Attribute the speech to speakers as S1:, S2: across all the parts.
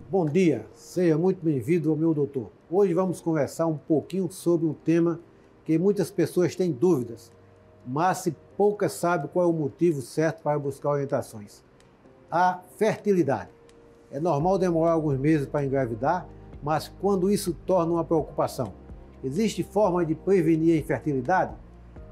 S1: Bom dia, seja muito bem-vindo ao meu doutor. Hoje vamos conversar um pouquinho sobre um tema que muitas pessoas têm dúvidas, mas se poucas sabem qual é o motivo certo para buscar orientações. A fertilidade. É normal demorar alguns meses para engravidar, mas quando isso torna uma preocupação, existe forma de prevenir a infertilidade?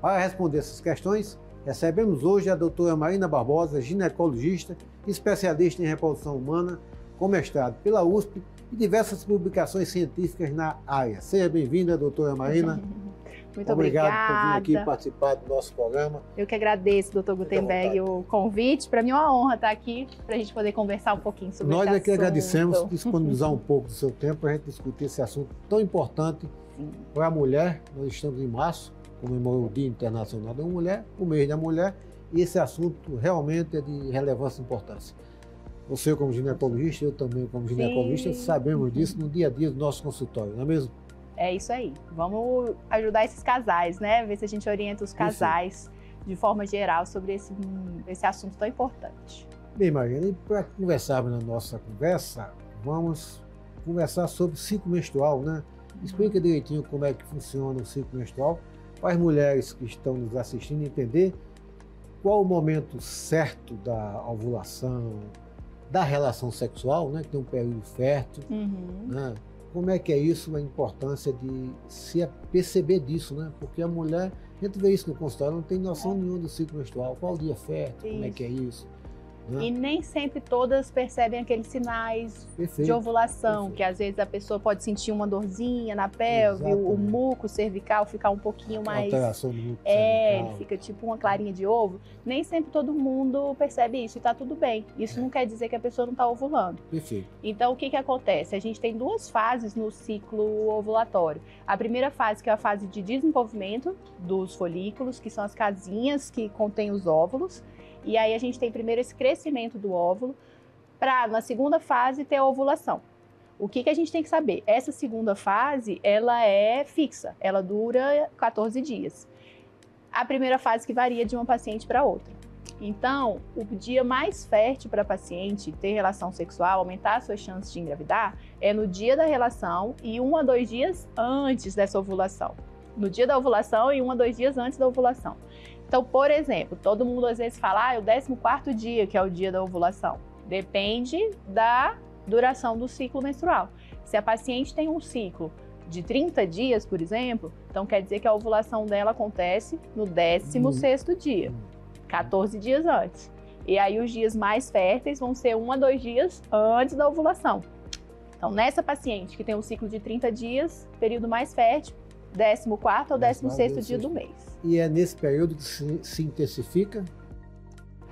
S1: Para responder essas questões, recebemos hoje a doutora Marina Barbosa, ginecologista, especialista em reprodução humana, com mestrado pela USP e diversas publicações científicas na área. Seja bem-vinda, doutora Marina.
S2: Muito
S1: obrigado
S2: obrigada
S1: por vir aqui participar do nosso programa.
S2: Eu que agradeço, doutor Gutenberg, o convite. Para mim é uma honra estar aqui para a gente poder conversar um pouquinho sobre esse assunto.
S1: Nós é que agradecemos disponibilizar um pouco do seu tempo para a gente discutir esse assunto tão importante para a mulher. Nós estamos em março, comemorando o Dia Internacional da Mulher, o mês da mulher, e esse assunto realmente é de relevância e importância. Você como ginecologista, eu também como ginecologista, sabemos disso no dia a dia do nosso consultório, não é mesmo?
S2: É isso aí. Vamos ajudar esses casais, né? Ver se a gente orienta os casais de forma geral sobre esse assunto tão importante.
S1: Bem, Marina, e para conversarmos na nossa conversa, vamos conversar sobre o ciclo menstrual, né? Explica direitinho como é que funciona o ciclo menstrual para as mulheres que estão nos assistindo entender qual o momento certo da ovulação, da relação sexual, né, que tem um período fértil, né? Como é que é isso, a importância de se perceber disso, né? Porque a mulher, a gente vê isso no consultório, não tem noção nenhuma do ciclo menstrual, qual o dia fértil, como é que é isso. Né?
S2: E nem sempre todas percebem aqueles sinais de ovulação, que às vezes a pessoa pode sentir uma dorzinha na pelve, o muco cervical ficar um pouquinho mais...
S1: Alteração do muco cervical.
S2: Ele fica tipo uma clarinha de ovo. Nem sempre todo mundo percebe isso e tá tudo bem. Isso não quer dizer que a pessoa não tá ovulando.
S1: Perfeito.
S2: Então o que acontece? A gente tem duas fases no ciclo ovulatório. A primeira fase, que é a fase de desenvolvimento dos folículos, que são as casinhas que contêm os óvulos. E aí a gente tem primeiro esse crescimento do óvulo, para na segunda fase ter a ovulação. O que a gente tem que saber? Essa segunda fase, ela é fixa, ela dura 14 dias. A primeira fase que varia de uma paciente para outra. Então, o dia mais fértil para a paciente ter relação sexual, aumentar as suas chances de engravidar, é no dia da relação e 1 a 2 dias antes dessa ovulação. No dia da ovulação e 1 a 2 dias antes da ovulação. Então, por exemplo, todo mundo às vezes fala, o 14º dia, que é o dia da ovulação. Depende da duração do ciclo menstrual. Se a paciente tem um ciclo de 30 dias, por exemplo, então quer dizer que a ovulação dela acontece no 16º dia, 14 dias antes. E aí os dias mais férteis vão ser 1 a 2 dias antes da ovulação. Então, nessa paciente que tem um ciclo de 30 dias, período mais fértil, 14º ou 16º dia do mês.
S1: E é nesse período que se intensifica?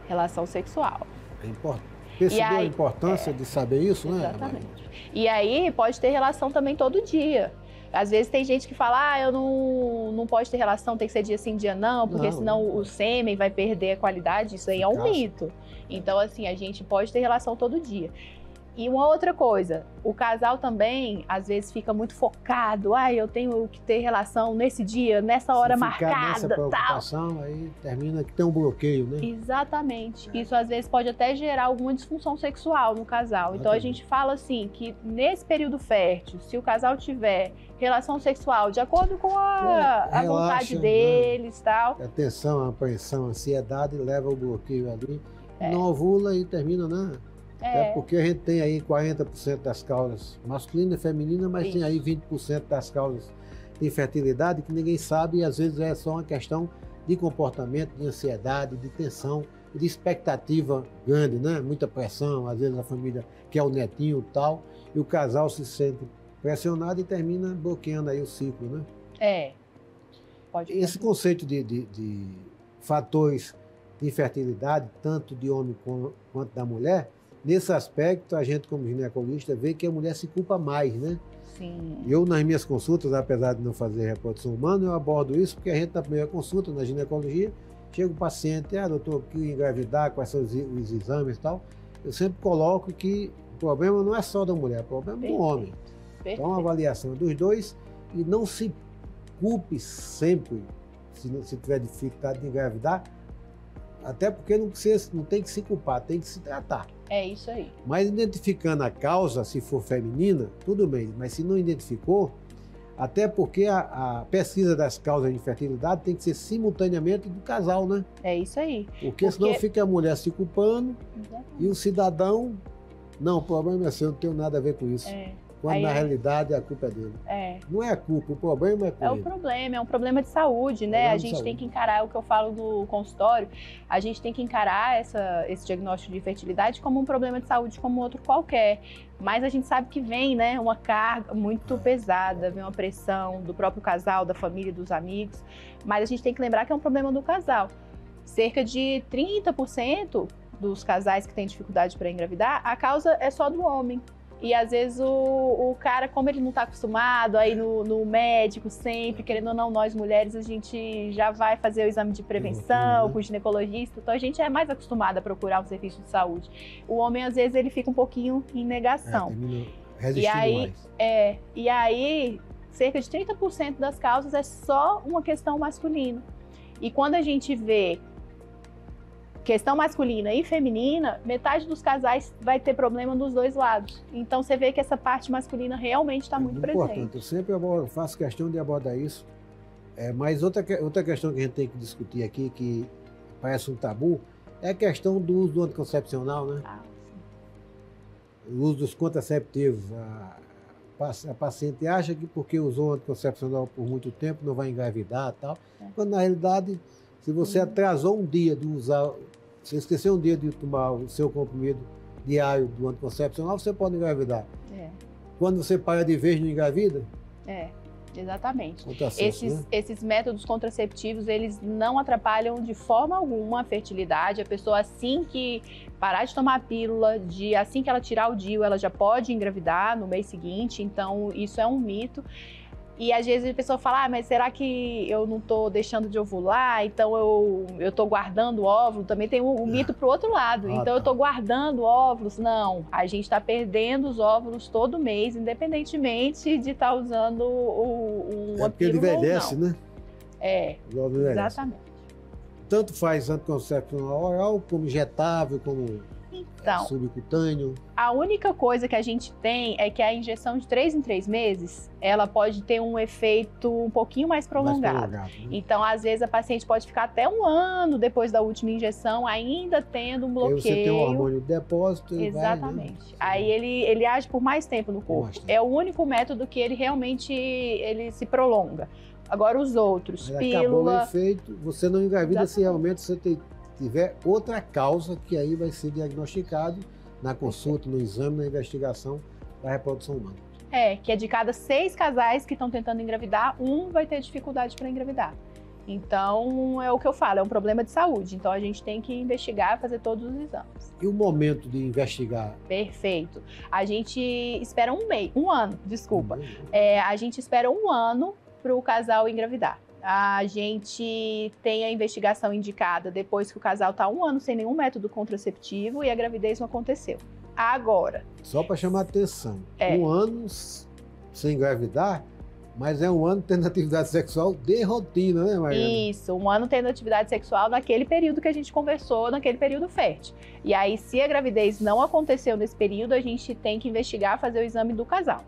S2: Relação sexual.
S1: É importante. Percebeu a importância de saber isso, né?
S2: Exatamente. E aí pode ter relação também todo dia. Às vezes tem gente que fala, eu não pode ter relação, tem que ser dia sim, dia não, porque senão o sêmen vai perder a qualidade. Isso aí é um mito. Então, assim, a gente pode ter relação todo dia. E uma outra coisa, o casal também, às vezes, fica muito focado. Eu tenho que ter relação nesse dia, nessa hora marcada,
S1: nessa preocupação, tal. Aí termina que tem um bloqueio, né?
S2: Exatamente. Isso, às vezes, pode até gerar alguma disfunção sexual no casal. Então, a gente fala assim, que nesse período fértil, se o casal tiver relação sexual de acordo com a vontade deles e tal...
S1: A tensão, a apreensão, a ansiedade leva ao bloqueio ali. Não ovula e termina, né? Até porque a gente tem aí 40% das causas masculinas e femininas, mas tem aí 20% das causas de infertilidade que ninguém sabe e às vezes é só uma questão de comportamento, de ansiedade, de tensão, de expectativa grande, né? Muita pressão, às vezes a família quer o netinho e tal, e o casal se sente pressionado e termina bloqueando aí o ciclo, né? Esse conceito de fatores de infertilidade, tanto de homem quanto da mulher, nesse aspecto, a gente como ginecologista vê que a mulher se culpa mais, né?
S2: Sim.
S1: Eu, nas minhas consultas, apesar de não fazer reprodução humana, eu abordo isso porque a gente, na primeira consulta, na ginecologia, chega o paciente, doutor, eu queria engravidar, quais são os exames e tal. Eu sempre coloco que o problema não é só da mulher, o problema é do homem. Então, a avaliação dos dois e não se culpe sempre, se tiver dificuldade de engravidar, até porque não tem que se culpar, tem que se tratar.
S2: É isso aí.
S1: Mas identificando a causa, se for feminina, tudo bem, mas se não identificou, até porque a pesquisa das causas de infertilidade tem que ser simultaneamente do casal, né?
S2: É isso aí.
S1: Porque senão fica a mulher se culpando.
S2: Exatamente.
S1: E o cidadão, não, o problema é seu, eu não tenho nada a ver com isso. Quando na realidade a culpa é dele. Não é a culpa, o problema é com ele.
S2: O problema, é um problema de saúde, né? A gente tem que encarar, o que eu falo no consultório, a gente tem que encarar esse diagnóstico de infertilidade como um problema de saúde como outro qualquer. Mas a gente sabe que vem, né, uma carga muito pesada, vem uma pressão do próprio casal, da família, dos amigos. Mas a gente tem que lembrar que é um problema do casal. Cerca de 30% dos casais que têm dificuldade para engravidar, a causa é só do homem. E às vezes o cara, como ele não está acostumado a ir no médico sempre, querendo ou não, nós mulheres, a gente já vai fazer o exame de prevenção com o ginecologista, então a gente é mais acostumada a procurar um serviço de saúde. O homem, às vezes, ele fica um pouquinho em negação. E aí, cerca de 30% das causas é só uma questão masculina. E quando a gente vê questão masculina e feminina, metade dos casais vai ter problema nos dois lados. Então você vê que essa parte masculina realmente está muito presente.
S1: Importante. Eu sempre faço questão de abordar isso. Mas outra questão que a gente tem que discutir aqui, que parece um tabu, é a questão do uso do anticoncepcional, né? O uso dos contraceptivos. A paciente acha que porque usou anticoncepcional por muito tempo não vai engravidar e tal. Quando na realidade, se você atrasou um dia de usar, você esqueceu um dia de tomar o seu comprimido diário do anticoncepcional, você pode engravidar. Quando você para de vez, não engravida?
S2: Exatamente. Esses métodos contraceptivos, eles não atrapalham de forma alguma a fertilidade. A pessoa, assim que parar de tomar a pílula, assim que ela tirar o DIU, ela já pode engravidar no mês seguinte. Então, isso é um mito. E às vezes a pessoa fala, mas será que eu não estou deixando de ovular? Então eu estou guardando óvulo? Também tem um mito para o outro lado. Então eu estou guardando óvulos? Não, a gente está perdendo os óvulos todo mês, independentemente de estar usando uma
S1: porque ele envelhece, né?
S2: Exatamente.
S1: Tanto faz anticoncepcional oral, como injetável, como subcutâneo.
S2: A única coisa que a gente tem é que a injeção de 3 em 3 meses, ela pode ter um efeito um pouquinho mais prolongado. Né? Então, às vezes, a paciente pode ficar até 1 ano depois da última injeção, ainda tendo um bloqueio. Aí
S1: você tem um hormônio de depósito.
S2: Exatamente.
S1: Vai, né?
S2: Aí ele age por mais tempo no corpo. É o único método que ele realmente se prolonga. Agora, os outros, pílula...
S1: Acabou o efeito, você não engravida se realmente você tiver outra causa, que aí vai ser diagnosticado na consulta, no exame, na investigação da reprodução humana.
S2: Que é de cada 6 casais que estão tentando engravidar, 1 vai ter dificuldade para engravidar. Então, é o que eu falo, é um problema de saúde. Então, a gente tem que investigar, fazer todos os exames.
S1: E o momento de investigar?
S2: Perfeito. A gente espera um ano, desculpa. A gente espera 1 ano para o casal engravidar. A gente tem a investigação indicada depois que o casal está 1 ano sem nenhum método contraceptivo e a gravidez não aconteceu. Agora...
S1: Só para chamar a atenção, 1 ano sem engravidar, mas é 1 ano tendo atividade sexual de rotina, né, Mariana?
S2: Isso, 1 ano tendo atividade sexual naquele período que a gente conversou, naquele período fértil. E aí, se a gravidez não aconteceu nesse período, a gente tem que investigar, fazer o exame do casal.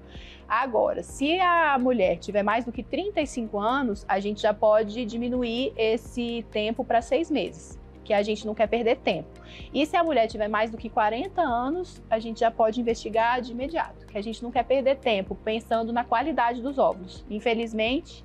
S2: Agora, se a mulher tiver mais do que 35 anos, a gente já pode diminuir esse tempo para 6 meses, que a gente não quer perder tempo. E se a mulher tiver mais do que 40 anos, a gente já pode investigar de imediato, que a gente não quer perder tempo pensando na qualidade dos óvulos. Infelizmente,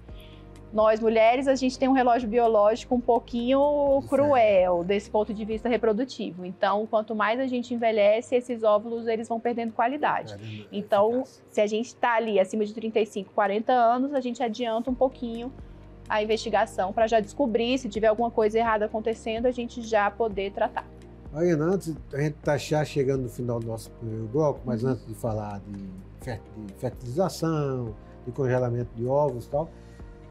S2: nós mulheres, a gente tem um relógio biológico um pouquinho cruel desse ponto de vista reprodutivo. Então, quanto mais a gente envelhece, esses óvulos eles vão perdendo qualidade. Então, se a gente está ali acima de 35, 40 anos, a gente adianta um pouquinho a investigação para já descobrir se tiver alguma coisa errada acontecendo, a gente já poder tratar.
S1: Mariana, antes, a gente está já chegando no final do nosso primeiro bloco, mas antes de falar de fertilização, de congelamento de ovos e tal,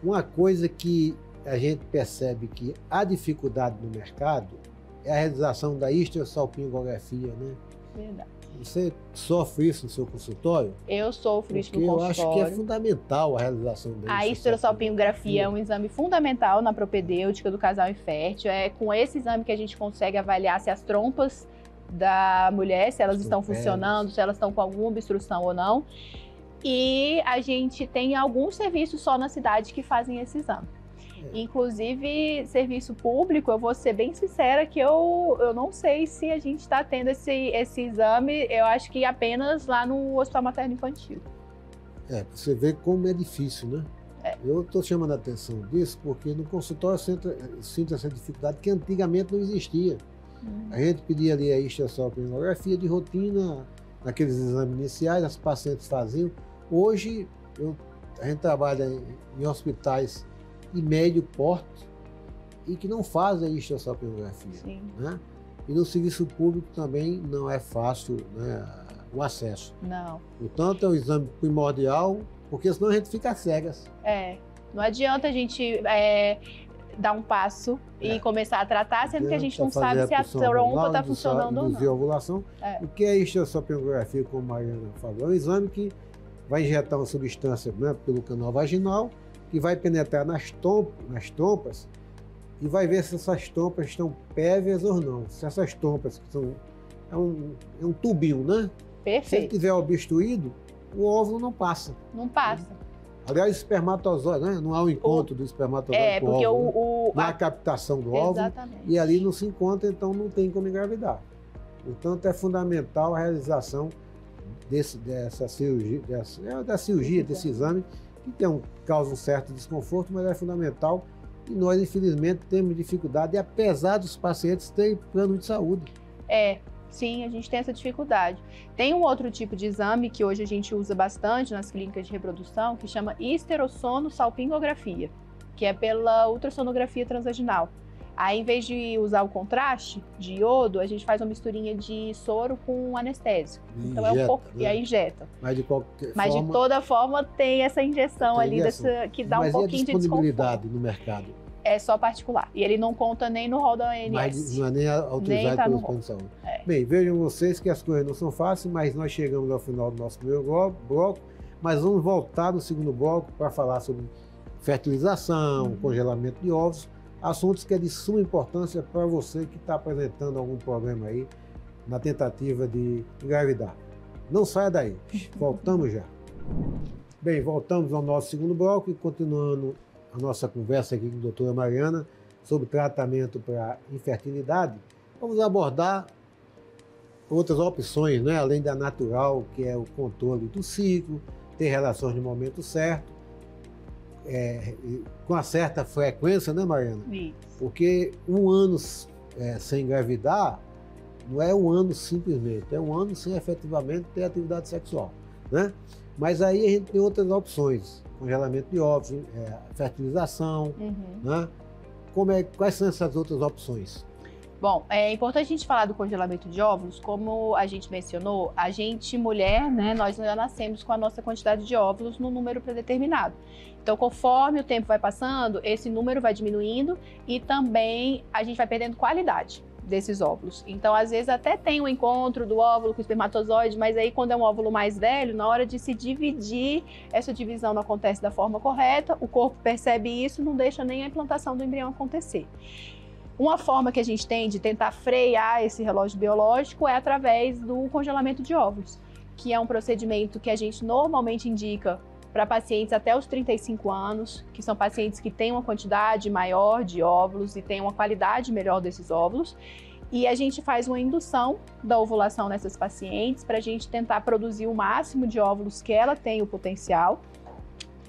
S1: uma coisa que a gente percebe que há dificuldade no mercado é a realização da histerosalpingografia, né?
S2: Verdade.
S1: Você sofre isso no seu consultório?
S2: Eu sofro isso no
S1: Porque eu
S2: consultório.
S1: acho que é fundamental a realização da
S2: A histerosalpingografia é um exame fundamental na propedêutica do casal infértil. É com esse exame que a gente consegue avaliar se as trompas da mulher, se elas estão funcionando, se elas estão com alguma obstrução ou não. E a gente tem alguns serviços só na cidade que fazem esse exame. Inclusive, serviço público, eu vou ser bem sincera que eu não sei se a gente está tendo esse exame, eu acho que apenas lá no Hospital Materno Infantil.
S1: Você vê como é difícil, né? Eu estou chamando a atenção disso porque no consultório eu sinto essa dificuldade que antigamente não existia. A gente pedia ali a histerosalpingografia de rotina, naqueles exames iniciais, as pacientes faziam. Hoje, a gente trabalha em hospitais de médio porte e que não fazem a histerosalpingografia, né? E no serviço público também não é fácil, né, o acesso.
S2: Não.
S1: Portanto, é um exame primordial, porque senão a gente fica cegas.
S2: Não adianta a gente dar um passo e começar a tratar, sendo que a gente não sabe se a trompa está funcionando ou não.
S1: Ovulação. O que é a histerosalpingografia, como a Mariana falou? É um exame que vai injetar uma substância, né, pelo canal vaginal, que vai penetrar nas trompas e vai ver se essas trompas estão pévias ou não. Se essas trompas que são... É um tubinho, né?
S2: Perfeito.
S1: Se ele estiver obstruído, o óvulo não passa.
S2: Não passa.
S1: Aliás, o espermatozoide, né? Não há o encontro do espermatozoide com o óvulo. Não há a captação do óvulo.
S2: Exatamente.
S1: E ali não se encontra, então não tem como engravidar. Portanto, é fundamental a realização dessa cirurgia, desse exame, que causa um certo desconforto, mas é fundamental. E nós, infelizmente, temos dificuldade, apesar dos pacientes terem plano de saúde.
S2: Sim, a gente tem essa dificuldade. Tem um outro tipo de exame que hoje a gente usa bastante nas clínicas de reprodução, que chama histerossono-salpingografia, que é pela ultrassonografia transvaginal. Aí, em vez de usar o contraste de iodo, a gente faz uma misturinha de soro com anestésico. Então é um pouco, né? E aí injeta.
S1: Mas de qualquer
S2: Mas
S1: forma,
S2: de toda forma tem essa injeção ali que dá um pouquinho de desconforto.
S1: Mas e a disponibilidade no mercado?
S2: É só particular. E ele não conta nem no rol da ONS.
S1: Mas não é nem autorizado pelo plano de saúde. Bem, vejam vocês que as coisas não são fáceis, mas nós chegamos ao final do nosso primeiro bloco, mas vamos voltar no segundo bloco para falar sobre fertilização, congelamento de ovos, assuntos que é de suma importância para você que está apresentando algum problema aí na tentativa de engravidar. Não saia daí, voltamos já. Bem, voltamos ao nosso segundo bloco e continuando a nossa conversa aqui com a doutora Mariana sobre tratamento para infertilidade, vamos abordar outras opções, né? Além da natural, que é o controle do ciclo, ter relações no momento certo, com uma certa frequência, né, Mariana?
S2: Isso.
S1: Porque um ano sem engravidar não é um ano simplesmente, é um ano sem efetivamente ter atividade sexual, né? Mas aí a gente tem outras opções, congelamento de ovos, fertilização, né? Quais são essas outras opções?
S2: Bom, é importante a gente falar do congelamento de óvulos, como a gente mencionou, a gente, mulher, né, nós já nascemos com a nossa quantidade de óvulos no número predeterminado. Então, conforme o tempo vai passando, esse número vai diminuindo e também a gente vai perdendo qualidade desses óvulos. Então, às vezes até tem um encontro do óvulo com o espermatozoide, mas aí quando é um óvulo mais velho, na hora de se dividir, essa divisão não acontece da forma correta, o corpo percebe isso, não deixa nem a implantação do embrião acontecer. Uma forma que a gente tem de tentar frear esse relógio biológico é através do congelamento de óvulos, que é um procedimento que a gente normalmente indica para pacientes até os 35 anos, que são pacientes que têm uma quantidade maior de óvulos e têm uma qualidade melhor desses óvulos. E a gente faz uma indução da ovulação nessas pacientes para a gente tentar produzir o máximo de óvulos que ela tem o potencial.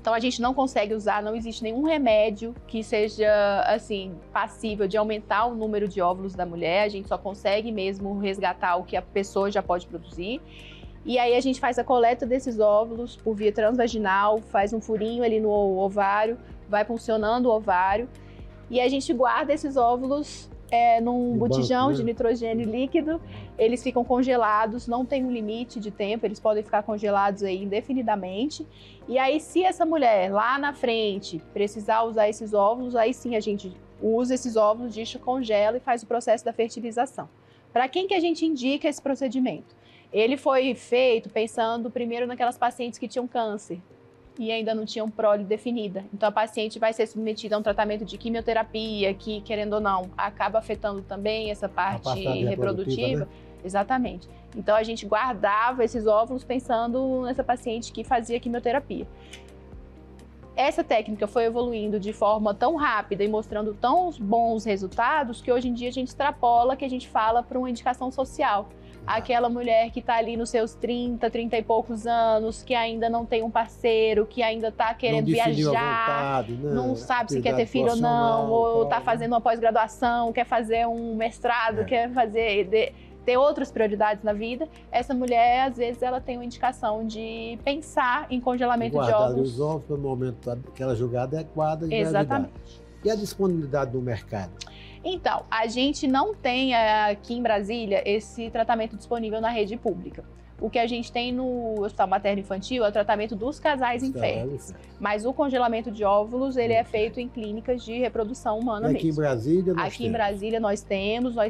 S2: Então a gente não consegue usar, não existe nenhum remédio que seja assim passível de aumentar o número de óvulos da mulher, a gente só consegue mesmo resgatar o que a pessoa já pode produzir. E aí a gente faz a coleta desses óvulos por via transvaginal, faz um furinho ali no ovário, vai funcionando o ovário e a gente guarda esses óvulos num botijão de nitrogênio líquido. Eles ficam congelados, não tem um limite de tempo, eles podem ficar congelados aí indefinidamente. E aí, se essa mulher lá na frente precisar usar esses óvulos, aí sim a gente usa esses óvulos, congela e faz o processo da fertilização. Para quem que a gente indica esse procedimento? Ele foi feito pensando primeiro naquelas pacientes que tinham câncer e ainda não tinham prole definida. Então a paciente vai ser submetida a um tratamento de quimioterapia, que, querendo ou não, acaba afetando também essa parte reprodutiva. Né? Exatamente. Então a gente guardava esses óvulos pensando nessa paciente que fazia quimioterapia. Essa técnica foi evoluindo de forma tão rápida e mostrando tão bons resultados que hoje em dia a gente extrapola, que a gente fala para uma indicação social. Aquela mulher que está ali nos seus 30 e poucos anos, que ainda não tem um parceiro, que ainda está querendo viajar, vontade, né? Não sabe se quer ter filho ou não, ou está fazendo uma pós-graduação, quer fazer um mestrado, quer fazer... ter outras prioridades na vida, essa mulher, às vezes, ela tem uma indicação de pensar em congelamento de óvulos.
S1: Os óvulos no momento que ela julgar adequada e
S2: exatamente.
S1: E a disponibilidade do mercado?
S2: Então, a gente não tem aqui em Brasília esse tratamento disponível na rede pública. O que a gente tem no Hospital Materno Infantil é o tratamento dos casais inférteis. Mas o congelamento de óvulos, ele é feito em clínicas de reprodução humana mesmo.
S1: Aqui em Brasília
S2: em Brasília nós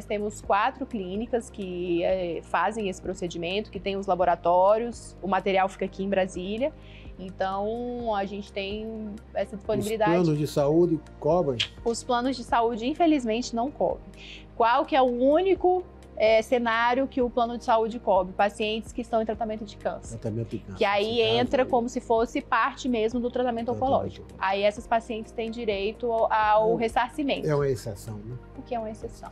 S2: temos 4 clínicas que fazem esse procedimento, que tem os laboratórios, o material fica aqui em Brasília. Então, a gente tem essa disponibilidade.
S1: Os planos de saúde cobrem?
S2: Os planos de saúde, infelizmente, não cobrem. Qual que é o único cenário que o plano de saúde cobre? Pacientes que estão em tratamento de câncer. Que aí entra como se fosse parte mesmo do tratamento oncológico. Aí essas pacientes têm direito ao ressarcimento.
S1: É uma exceção, né?
S2: O que é uma exceção.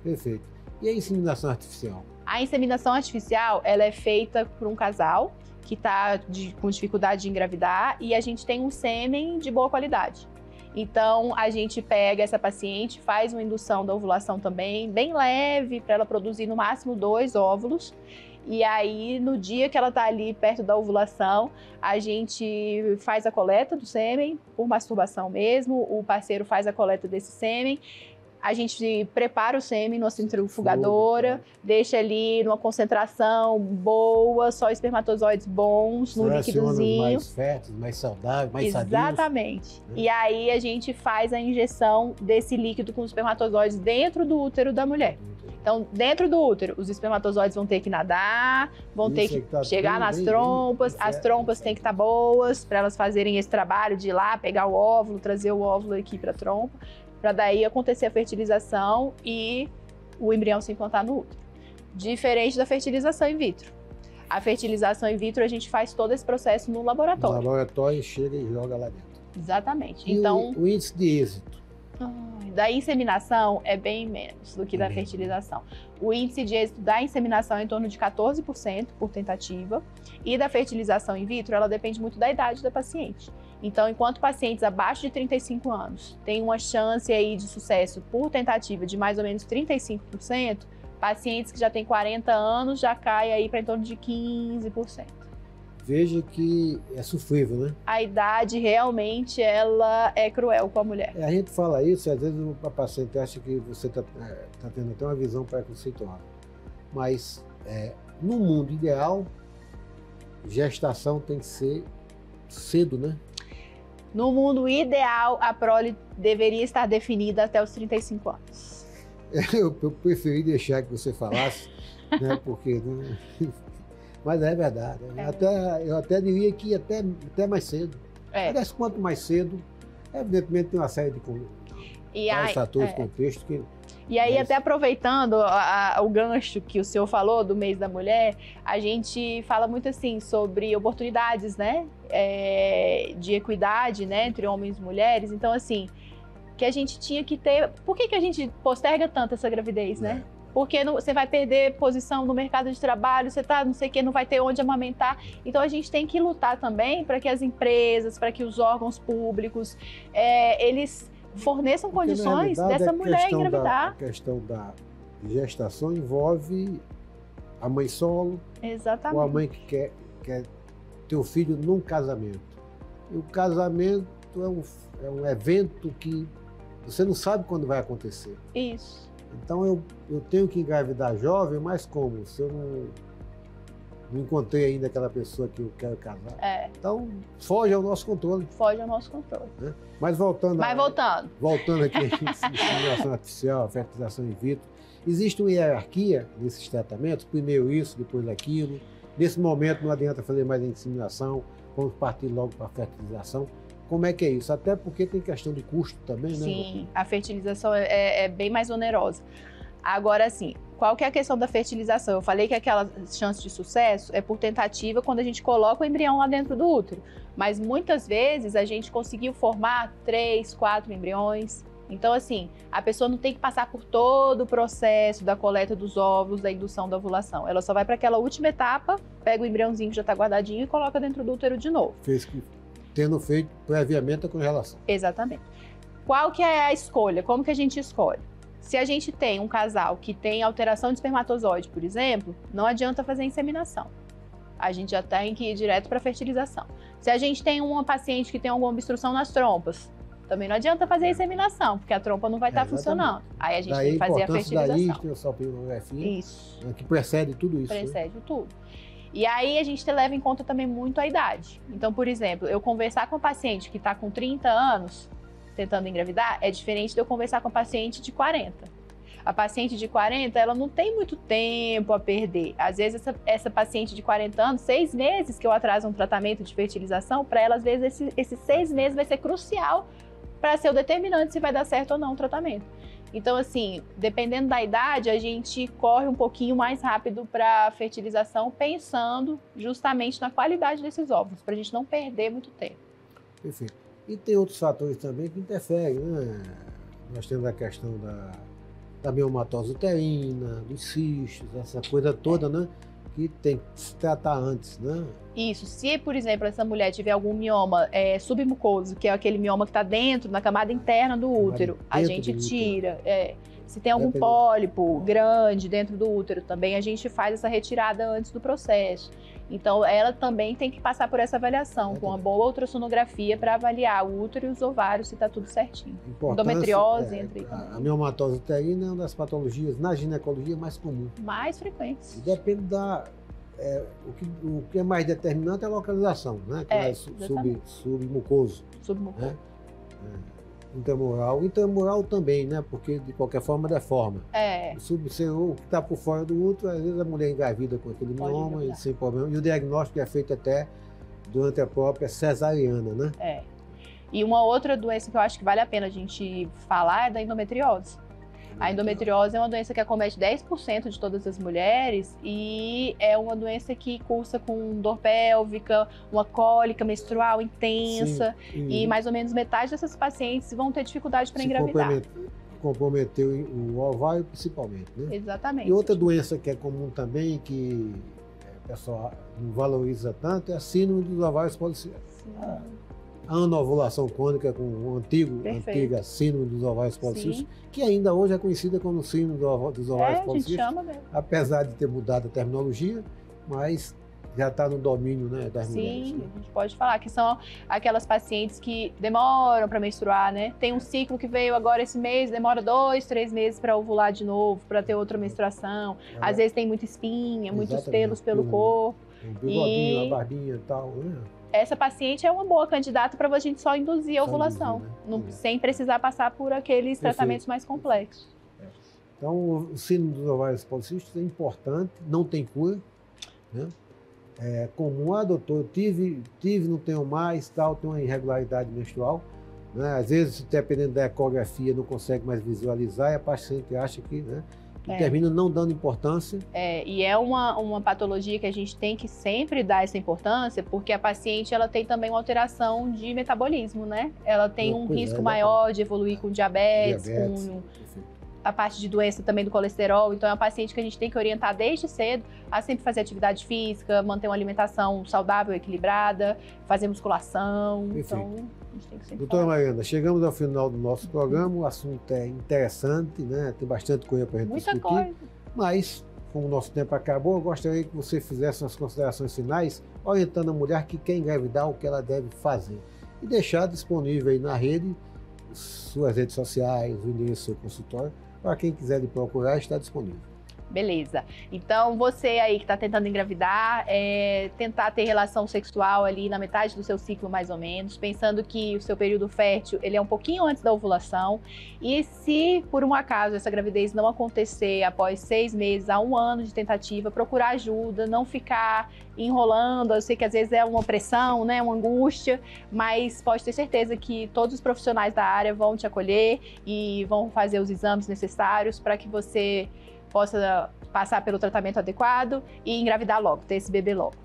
S1: Perfeito. E a inseminação artificial?
S2: A inseminação artificial, ela é feita por um casal que está com dificuldade de engravidar e a gente tem um sêmen de boa qualidade. Então, a gente pega essa paciente, faz uma indução da ovulação também, bem leve, para ela produzir no máximo 2 óvulos. E aí, no dia que ela está ali perto da ovulação, a gente faz a coleta do sêmen, por masturbação mesmo, o parceiro faz a coleta desse sêmen. A gente prepara o sêmen numa centrifugadora, deixa ali numa concentração boa, só espermatozoides bons, no líquidozinho.
S1: Mais férteis, mais saudáveis, mais sadios.
S2: Exatamente. E aí a gente faz a injeção desse líquido com os espermatozoides dentro do útero da mulher. Então, dentro do útero, os espermatozoides vão ter que nadar, vão ter que chegar nas trompas, as trompas têm que estar boas para elas fazerem esse trabalho de ir lá, pegar o óvulo, trazer o óvulo aqui para a trompa, para daí acontecer a fertilização e o embrião se implantar no útero. Diferente da fertilização in vitro. A fertilização in vitro, a gente faz todo esse processo no laboratório.
S1: No laboratório, chega e joga lá dentro.
S2: Exatamente.
S1: E
S2: então,
S1: o índice de êxito?
S2: Da inseminação é bem menos do que da fertilização. O índice de êxito da inseminação é em torno de 14% por tentativa, e da fertilização in vitro, ela depende muito da idade da paciente. Então, enquanto pacientes abaixo de 35 anos têm uma chance aí de sucesso por tentativa de mais ou menos 35%, pacientes que já têm 40 anos já cai aí para em torno de 15%.
S1: Veja que é sofrível, né?
S2: A idade realmente ela é cruel com a mulher.
S1: A gente fala isso, às vezes a paciente acha que você está tendo até uma visão preconceituosa. Mas no mundo ideal, gestação tem que ser cedo, né?
S2: No mundo ideal, a prole deveria estar definida até os 35 anos.
S1: Eu preferi deixar que você falasse, né? Porque... Mas é verdade. Eu até diria que até mais cedo. Aliás, quanto mais cedo, evidentemente tem uma série de fatores, contexto que...
S2: E aí, até aproveitando o gancho que o senhor falou do mês da mulher, a gente fala muito assim sobre oportunidades, né? De equidade, né? Entre homens e mulheres. Então, assim, que a gente tinha que ter... Por que a gente posterga tanto essa gravidez, né? Porque você vai perder posição no mercado de trabalho, você tá, não sei o que, não vai ter onde amamentar. Então, a gente tem que lutar também para que as empresas, para que os órgãos públicos, eles forneçam condições dessa mulher engravidar.
S1: A questão da gestação envolve a mãe solo.
S2: Exatamente.
S1: Ou a mãe que quer ter o filho num casamento. E o casamento é um evento que você não sabe quando vai acontecer.
S2: Isso.
S1: Então eu tenho que engravidar jovem, mas como? Se eu não encontrei ainda aquela pessoa que eu quero casar. Então, foge ao nosso controle.
S2: Foge ao nosso controle.
S1: Né? Mas voltando aqui à inseminação artificial, a fertilização in vitro, existe uma hierarquia nesses tratamentos, primeiro isso, depois aquilo. Nesse momento não adianta fazer mais a inseminação, vamos partir logo para a fertilização. Como é que é isso? Até porque tem questão de custo também, né?
S2: Sim, a fertilização é bem mais onerosa. Agora, assim, qual que é a questão da fertilização? Eu falei que aquela chance de sucesso é por tentativa quando a gente coloca o embrião lá dentro do útero. Mas muitas vezes a gente conseguiu formar 3, 4 embriões. Então, assim, a pessoa não tem que passar por todo o processo da coleta dos óvulos, da indução da ovulação. Ela só vai para aquela última etapa, pega o embriãozinho que já está guardadinho e coloca dentro do útero de novo.
S1: Tendo feito previamente a congelação.
S2: Exatamente. Qual que é a escolha? Como que a gente escolhe? Se a gente tem um casal que tem alteração de espermatozoide, por exemplo, não adianta fazer inseminação. A gente já tem que ir direto para fertilização. Se a gente tem uma paciente que tem alguma obstrução nas trompas, também não adianta fazer a inseminação, porque a trompa não vai estar funcionando. Aí a gente tem que fazer a fertilização.
S1: Isso. Que precede tudo isso.
S2: Precede tudo. E aí a gente leva em conta também muito a idade. Então, por exemplo, eu conversar com uma paciente que está com 30 anos, tentando engravidar, é diferente de eu conversar com a paciente de 40. A paciente de 40, ela não tem muito tempo a perder. Às vezes, essa paciente de 40 anos, 6 meses que eu atraso um tratamento de fertilização, para ela, às vezes, esses 6 meses vai ser crucial para ser o determinante se vai dar certo ou não o tratamento. Então, assim, dependendo da idade, a gente corre um pouquinho mais rápido para a fertilização, pensando justamente na qualidade desses óvulos, para a gente não perder muito tempo.
S1: Perfeito. E tem outros fatores também que interferem, né? Nós temos a questão da miomatose uterina, dos cistos, essa coisa toda, né? Que tem que se tratar antes, né?
S2: Isso. Se, por exemplo, essa mulher tiver algum mioma submucoso, que é aquele mioma que está dentro, na camada interna do útero, a gente tira. Se tem algum pólipo grande dentro do útero, também a gente faz essa retirada antes do processo. Então, ela também tem que passar por essa avaliação, com uma boa ultrassonografia para avaliar o útero e os ovários, se está tudo certinho. Endometriose, entre
S1: a miomatose uterina é uma das patologias na ginecologia mais comum.
S2: Mais frequentes.
S1: E depende o que é mais determinante é a localização, né? Que é submucoso.
S2: Submucoso.
S1: Né? Intramural também, né? Porque de qualquer forma deforma. O que está por fora do útero, às vezes a mulher engravida com aquele mioma e sem problema. E o diagnóstico é feito até durante a própria cesariana, né?
S2: E uma outra doença que eu acho que vale a pena a gente falar é da endometriose. A endometriose é uma doença que acomete 10% de todas as mulheres e é uma doença que cursa com dor pélvica, uma cólica menstrual intensa. Sim. E mais ou menos metade dessas pacientes vão ter dificuldade para engravidar.
S1: Comprometeu o ovário principalmente, né?
S2: Exatamente.
S1: E outra doença que é comum também, que o pessoal não valoriza tanto, é a síndrome dos ovários policísticos. A anovulação crônica com o antiga síndrome dos ovários policísticos, que ainda hoje é conhecida como síndrome dos ovários policísticos.
S2: A gente chama mesmo.
S1: Apesar de ter mudado a terminologia, mas já está no domínio, né, das mulheres.
S2: Sim, a gente pode falar que são aquelas pacientes que demoram para menstruar, né? Tem um ciclo que veio agora esse mês, demora 2, 3 meses para ovular de novo, para ter outra menstruação. Às vezes tem muita espinha, muitos pelos pelo corpo.
S1: Um bigodinho, uma barbinha e tal, né?
S2: Essa paciente é uma boa candidata para a gente só induzir a ovulação, sem precisar passar por aqueles tratamentos mais complexos.
S1: Então, o síndrome dos ovários policísticos é importante, não tem cura, né? É comum, doutor, tive, não tenho mais, tal, tenho uma irregularidade menstrual, né? Às vezes, dependendo da ecografia, não consegue mais visualizar e a paciente acha que, né? E termina não dando importância.
S2: E é uma patologia que a gente tem que sempre dar essa importância, porque a paciente ela tem também uma alteração de metabolismo, né? Ela tem um risco maior de evoluir com diabetes. Com a parte de doença também do colesterol. Então é uma paciente que a gente tem que orientar desde cedo a sempre fazer atividade física, manter uma alimentação saudável, equilibrada, fazer musculação.
S1: Perfeito.
S2: Então a gente tem que sempre
S1: Doutora Mariana, chegamos ao final do nosso programa, o assunto é interessante, né? Tem bastante coisa para a gente discutir.
S2: Muita coisa.
S1: Mas, como o nosso tempo acabou, eu gostaria que você fizesse umas considerações finais, orientando a mulher que quer engravidar, o que ela deve fazer. E deixar disponível aí na rede, suas redes sociais, o endereço do seu consultório, para quem quiser lhe procurar, está disponível.
S2: Beleza. Então, você aí que está tentando engravidar, tentar ter relação sexual ali na metade do seu ciclo, mais ou menos, pensando que o seu período fértil, ele é um pouquinho antes da ovulação. E se, por um acaso, essa gravidez não acontecer após 6 meses a 1 ano de tentativa, procurar ajuda, não ficar enrolando. Eu sei que às vezes é uma pressão, né, uma angústia, mas pode ter certeza que todos os profissionais da área vão te acolher e vão fazer os exames necessários para que você possa passar pelo tratamento adequado e engravidar logo, ter esse bebê logo.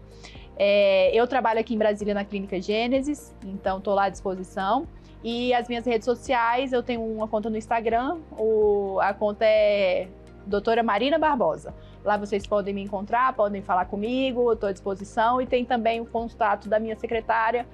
S2: Eu trabalho aqui em Brasília na Clínica Gênesis, então estou lá à disposição. E as minhas redes sociais, eu tenho uma conta no Instagram, a conta é Doutora Marina Barbosa. Lá vocês podem me encontrar, podem falar comigo, eu estou à disposição. E tem também o contato da minha secretária,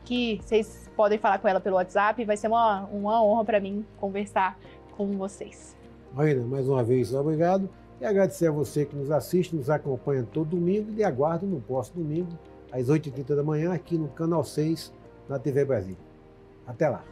S2: que vocês podem falar com ela pelo WhatsApp. Vai ser uma honra para mim conversar com vocês.
S1: Marina, mais uma vez, obrigado. E agradecer a você que nos assiste, nos acompanha todo domingo e lhe aguardo no próximo domingo, às 8h30 da manhã, aqui no Canal 6, na TV Brasil. Até lá!